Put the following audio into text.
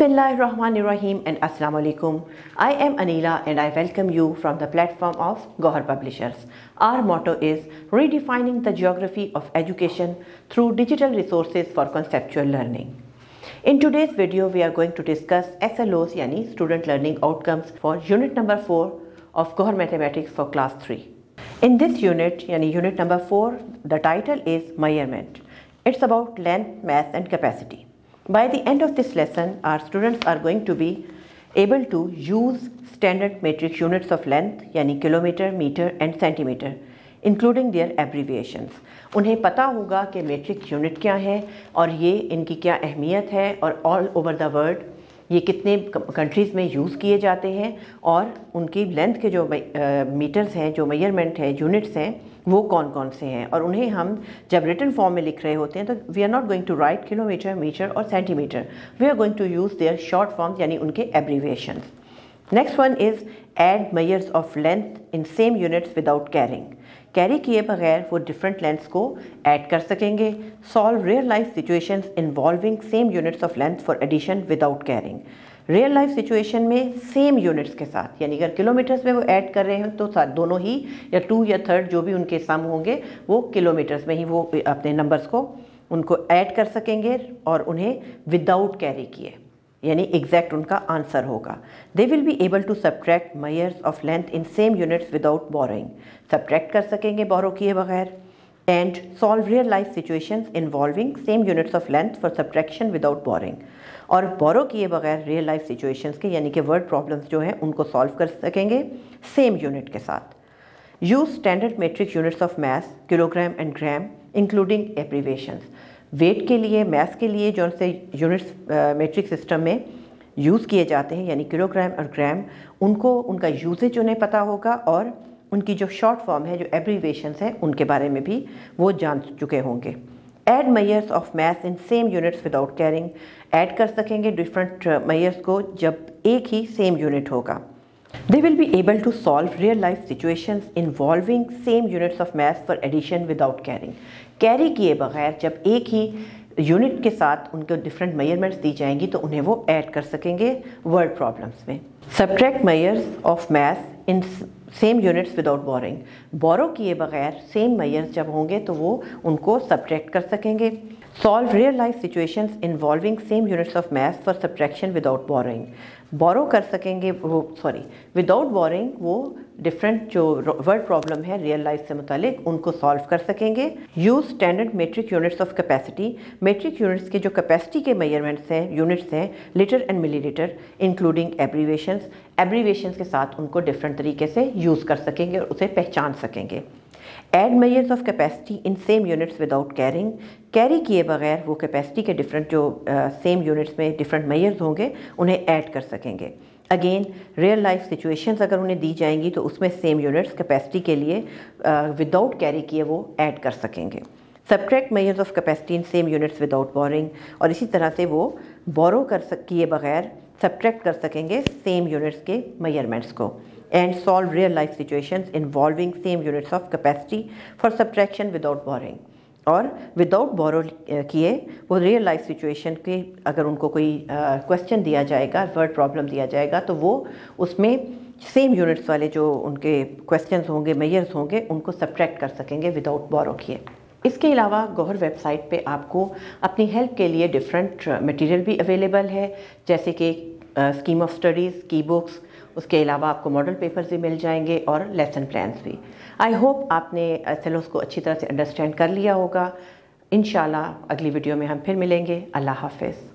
Bismillahirrahmanirrahim and Assalamu alaikum. I am Anila and I welcome you from the platform of Gohar Publishers. Our motto is redefining the geography of education through digital resources for conceptual learning. In today's video, we are going to discuss SLOs यानी Student Learning Outcomes for Unit number 4 of Gohar Mathematics for Class 3. In this unit, यानी Unit number 4, the title is Measurement. It's about length, mass and capacity. By the end of this lesson, our students are going to be able to use standard metric units of length यानी kilometre, metre and centimetre, including their abbreviations. उन्हें पता होगा कि metric unit क्या है और ये इनकी क्या अहमियत है और ऑल ओवर द वर्ल्ड ये कितने कंट्रीज़ में यूज़ किए जाते हैं और उनकी लेंथ के जो मीटर्स हैं, जो मेजरमेंट है, यूनिट्स हैं, वो कौन कौन से हैं। और उन्हें हम जब रिटन फॉर्म में लिख रहे होते हैं तो we are not going to write kilometre, metre और centimetre, we are going to use their short forms यानी उनके abbreviations. Next one is add measures of length in same units without carrying. Carry किए बगैर वो different lengths को add कर सकेंगे। Solve real life situations involving same units of length for addition without carrying. Real life situation में same units के साथ, यानी अगर किलोमीटर्स में वो ऐड कर रहे हैं तो दोनों ही या 2 या 3 जो भी उनके सम होंगे वो किलोमीटर्स में ही वो अपने नंबर्स को उनको ऐड कर सकेंगे और उन्हें विदाउट कैरी किए, यानी एग्जैक्ट उनका आंसर होगा। They will be able to subtract measures of length in same units without borrowing. Subtract कर सकेंगे बोरो किए बगैर। And solve real life situations involving same units of length for subtraction without borrowing. और borrow किए बगैर real life situations के यानी कि वर्ड प्रॉब्लम्स जो हैं उनको सॉल्व कर सकेंगे सेम यूनिट के साथ। Use standard metric units of mass, kilogram and gram including abbreviations. Weight के लिए, मास के लिए जो से यूनिट्स मेट्रिक सिस्टम में यूज़ किए जाते हैं यानी किलोग्राम और ग्राम, उनको उनका यूजेज उन्हें पता होगा और उनकी जो शॉर्ट फॉर्म है, जो एब्रीविएशंस हैं, उनके बारे में भी वो जान चुके होंगे। Add measures of mass in same units without carrying. Add कर सकेंगे डिफरेंट मेजर्स को जब एक ही सेम यूनिट होगा। They will be able to solve real life situations involving same units of mass for addition without carrying. Carry किए बगैर जब एक ही यूनिट के साथ उनको डिफरेंट मेजरमेंट्स दी जाएंगी तो उन्हें वो ऐड कर सकेंगे वर्ड प्रॉब्लम्स में। Subtract measures of mass in same units without borrowing. Borrow किए बगैर सेम मेजर्स जब होंगे तो वो उनको सब्ट्रैक्ट कर सकेंगे। Solve real life situations involving same units of mass for subtraction without borrowing. Borrow कर सकेंगे विदाउट बोरोइंग वो डिफरेंट जो वर्ड प्रॉब्लम है रियल लाइफ से मुतालिक उनको सॉल्व कर सकेंगे। Use standard metric units of capacity. Metric units के जो कैपेसिटी के मेजरमेंट्स हैं, यूनिट्स हैं, litre and millilitre including abbreviations. Abbreviations के साथ उनको डिफरेंट तरीके से यूज़ कर सकेंगे और उसे पहचान सकेंगे। Add measures of capacity in same units without carrying. Carry किए बगैर वो कैपेसिटी के डिफरेंट जो सेम यूनिट्स में डिफरेंट मेजर्स होंगे उन्हें ऐड कर सकेंगे। अगेन रियल लाइफ सिचुएशंस अगर उन्हें दी जाएंगी तो उसमें सेम यूनिट्स कैपेसिटी के लिए विदाउट कैरी किए वो ऐड कर सकेंगे। Subtract measures of capacity in same units without borrowing. और इसी तरह से वो बोरो किए बगैर सब्ट्रैक्ट कर सकेंगे सेम यूनिट्स के मेजरमेंट्स को। And solve real life situations involving same units of capacity for subtraction without borrowing. और विदाउट बोरो किए वो रियल लाइफ सिचुएशन के अगर उनको कोई क्वेश्चन दिया जाएगा, वर्ड प्रॉब्लम दिया जाएगा, तो वो उसमें सेम यूनिट्स वाले जो उनके क्वेश्चंस होंगे, मेजर्स होंगे, उनको सब्ट्रैक्ट कर सकेंगे विदाउट बोरो किए। इसके अलावा गोहर वेबसाइट पे आपको अपनी हेल्प के लिए डिफरेंट मटेरियल भी अवेलेबल है, जैसे कि स्कीम ऑफ स्टडीज़, की बुक्स, उसके अलावा आपको मॉडल पेपर्स भी मिल जाएंगे और लेसन प्लान्स भी। आई होप आपने SLOs को अच्छी तरह से अंडरस्टैंड कर लिया होगा। इंशाल्लाह अगली वीडियो में हम फिर मिलेंगे। अल्लाह हाफ़िज़।